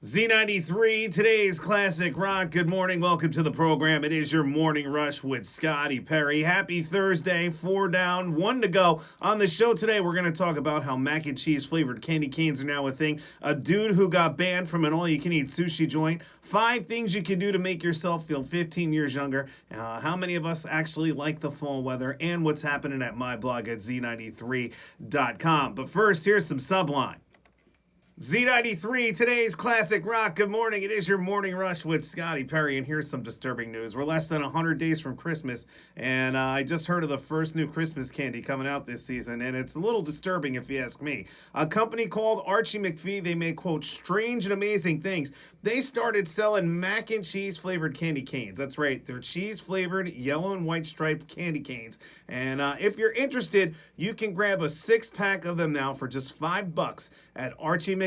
Z93, today's classic rock. Good morning. Welcome to the program. It is your morning rush with Scotty Perry. Happy Thursday. 4 down, 1 to go. On the show today, we're going to talk about how mac and cheese flavored candy canes are now a thing. A dude who got banned from an all-you-can-eat sushi joint. 5 things you can do to make yourself feel 15 years younger. How many of us actually like the fall weather, and what's happening at my blog at Z93.3.com. But first, here's some Sublime. Z93, today's classic rock. Good morning. It is your morning rush with Scotty Perry, and here's some disturbing news. We're less than 100 days from Christmas, and I just heard of the first new Christmas candy coming out this season, and it's a little disturbing if you ask me. A company called Archie McPhee, they make, quote, strange and amazing things. They started selling mac and cheese flavored candy canes. That's right. They're cheese flavored yellow and white striped candy canes, and if you're interested, you can grab a 6-pack of them now for just $5 at archiemcphee.com.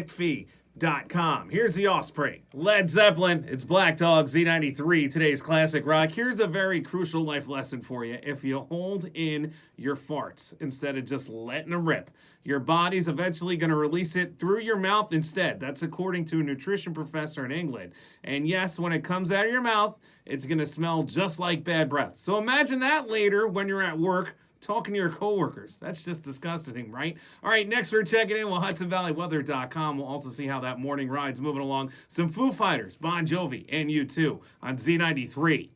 Here's the offspring. Led Zeppelin, it's Black Dog, Z93, today's classic rock. Here's a very crucial life lesson for you. If you hold in your farts instead of just letting them rip, your body's eventually going to release it through your mouth instead. That's according to a nutrition professor in England. And yes, when it comes out of your mouth, it's going to smell just like bad breath. So imagine that later when you're at work, talking to your coworkers. That's just disgusting, right? All right, next we're checking in with HudsonValleyWeather.com. We'll also see how that morning ride's moving along. Some Foo Fighters, Bon Jovi, and U2 on Z93.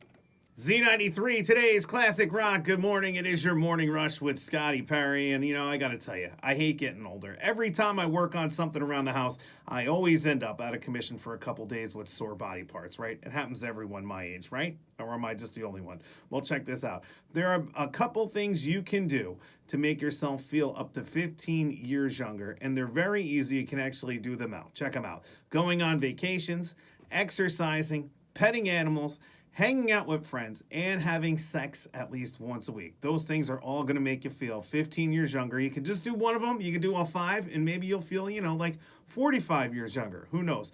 Z93, today's classic rock. Good morning. It is your morning rush with Scotty Perry. And, I got to tell you, I hate getting older. Every time I work on something around the house, I always end up out of commission for a couple days with sore body parts, right? It happens to everyone my age, right? Or am I just the only one? Well, check this out. There are a couple things you can do to make yourself feel up to 15 years younger, and they're very easy. You can actually do them out. Check them out. Going on vacations, exercising, petting animals, hanging out with friends, and having sex at least once a week. Those things are all going to make you feel 15 years younger. You can just do one of them. You can do all 5, and maybe you'll feel, like 45 years younger. Who knows?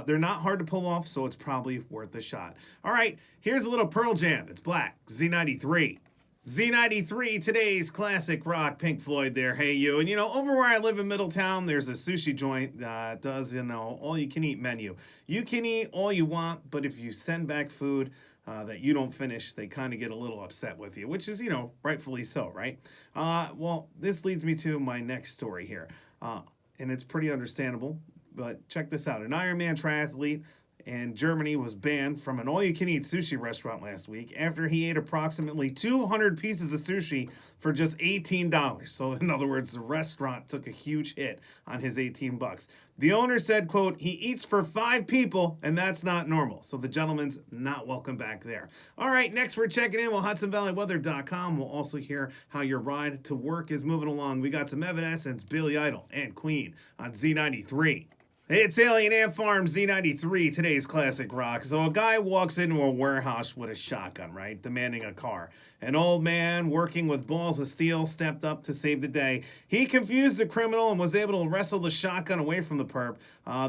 They're not hard to pull off, so it's probably worth a shot. All right, here's a little Pearl Jam. It's Black, Z93. Z93, today's classic rock, Pink Floyd there, Hey You. And over where I live in Middletown, there's a sushi joint that does, all-you-can-eat menu. You can eat all you want, but if you send back food that you don't finish, they kind of get a little upset with you, which is, rightfully so, right? Well, this leads me to my next story here, and it's pretty understandable, but check this out. An Ironman triathlete in Germany was banned from an all-you-can-eat sushi restaurant last week after he ate approximately 200 pieces of sushi for just $18. So, in other words, the restaurant took a huge hit on his $18. The owner said, quote, he eats for 5 people, and that's not normal. So the gentleman's not welcome back there. All right, next we're checking in with HudsonValleyWeather.com. We'll also hear how your ride to work is moving along. We got some Evanescence, Billy Idol, and Queen on Z93. Hey, it's Alien Ant Farm, Z93, today's classic rock. So a guy walks into a warehouse with a shotgun, right, demanding a car. An old man working with balls of steel stepped up to save the day. He confused the criminal and was able to wrestle the shotgun away from the perp.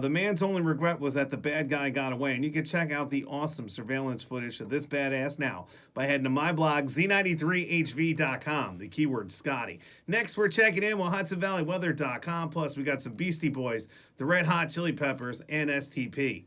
The man's only regret was that the bad guy got away. And you can check out the awesome surveillance footage of this badass now by heading to my blog, Z93HV.com, the keyword Scotty. Next, we're checking in with HudsonValleyWeather.com. Plus, we got some Beastie Boys, the Red Hot Chili Peppers, and STP.